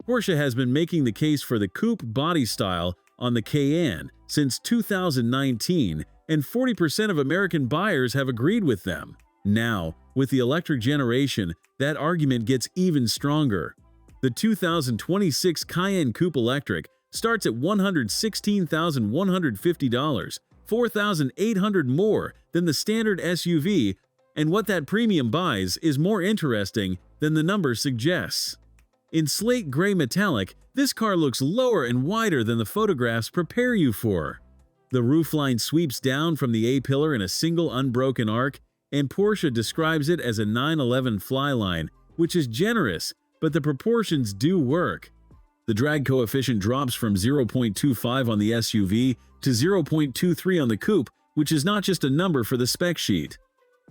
Porsche has been making the case for the coupe body style on the Cayenne since 2019, and 40% of American buyers have agreed with them. Now, with the electric generation, that argument gets even stronger. The 2026 Cayenne Coupe Electric starts at $116,150, $4,800 more than the standard SUV, and what that premium buys is more interesting than the number suggests. In Slate Grey Metallic, this car looks lower and wider than the photographs prepare you for. The roofline sweeps down from the A-pillar in a single unbroken arc, and Porsche describes it as a 911 flyline, which is generous, but the proportions do work. The drag coefficient drops from 0.25 on the SUV to 0.23 on the coupe, which is not just a number for the spec sheet.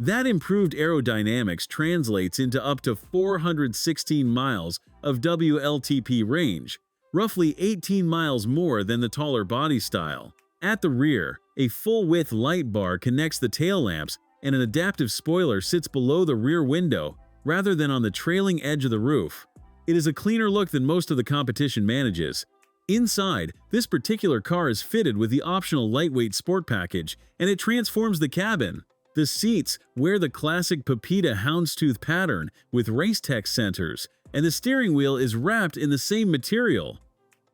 That improved aerodynamics translates into up to 416 miles of WLTP range, roughly 18 miles more than the taller body style. At the rear, a full-width light bar connects the tail lamps, and an adaptive spoiler sits below the rear window rather than on the trailing edge of the roof. It is a cleaner look than most of the competition manages. Inside, this particular car is fitted with the optional lightweight sport package, and it transforms the cabin. The seats wear the classic Pepita houndstooth pattern with race-tech centers, and the steering wheel is wrapped in the same material.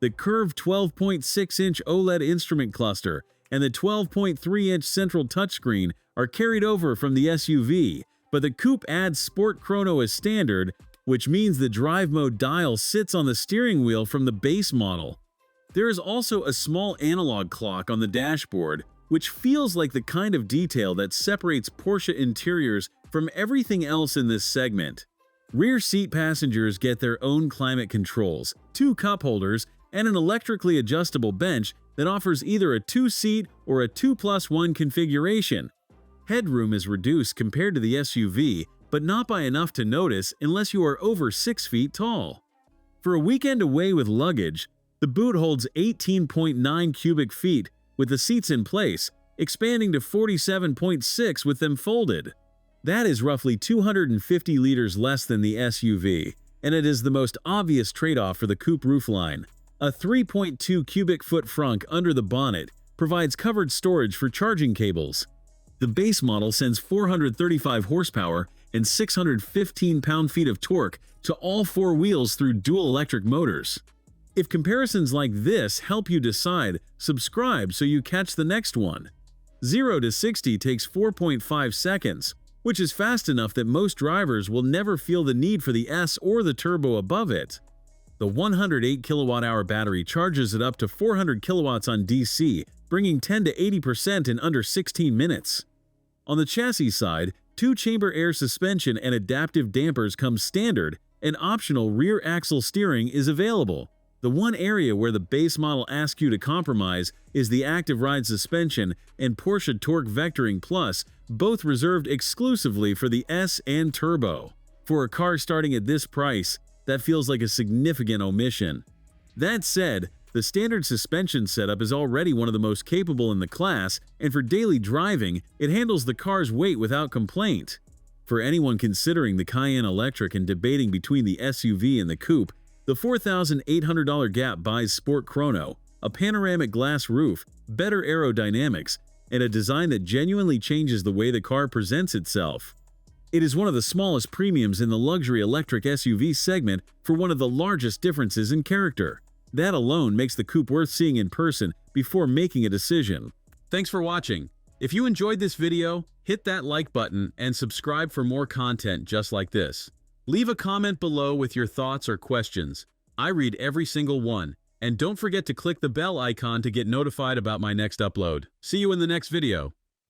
The curved 12.6-inch OLED instrument cluster and the 12.3-inch central touchscreen are carried over from the SUV, but the coupe adds Sport Chrono as standard, which means the drive mode dial sits on the steering wheel from the base model. There is also a small analog clock on the dashboard, which feels like the kind of detail that separates Porsche interiors from everything else in this segment. Rear seat passengers get their own climate controls, 2 cup holders, and an electrically adjustable bench that offers either a 2-seat or a 2+1 configuration. Headroom is reduced compared to the SUV, but not by enough to notice unless you are over 6 feet tall. For a weekend away with luggage, the boot holds 18.9 cubic feet, with the seats in place, expanding to 47.6 with them folded. That is roughly 250 liters less than the SUV, and it is the most obvious trade-off for the coupe roofline. A 3.2 cubic foot frunk under the bonnet provides covered storage for charging cables. The base model sends 435 horsepower and 615 pound-feet of torque to all 4 wheels through dual electric motors. If comparisons like this help you decide, subscribe so you catch the next one. 0 to 60 takes 4.5 seconds, which is fast enough that most drivers will never feel the need for the S or the turbo above it. The 108 kWh battery charges it up to 400 kilowatts on DC, bringing 10 to 80% in under 16 minutes. On the chassis side, 2-chamber air suspension and adaptive dampers come standard, and optional rear axle steering is available. The one area where the base model asks you to compromise is the active ride suspension and Porsche Torque Vectoring Plus, both reserved exclusively for the S and Turbo. For a car starting at this price, that feels like a significant omission. That said, the standard suspension setup is already one of the most capable in the class, and for daily driving, it handles the car's weight without complaint. For anyone considering the Cayenne Electric and debating between the SUV and the coupe, the $4,800 gap buys Sport Chrono, a panoramic glass roof, better aerodynamics, and a design that genuinely changes the way the car presents itself. It is one of the smallest premiums in the luxury electric SUV segment for one of the largest differences in character. That alone makes the coupe worth seeing in person before making a decision. Thanks for watching. If you enjoyed this video, hit that like button and subscribe for more content just like this. Leave a comment below with your thoughts or questions. I read every single one. And don't forget to click the bell icon to get notified about my next upload. See you in the next video.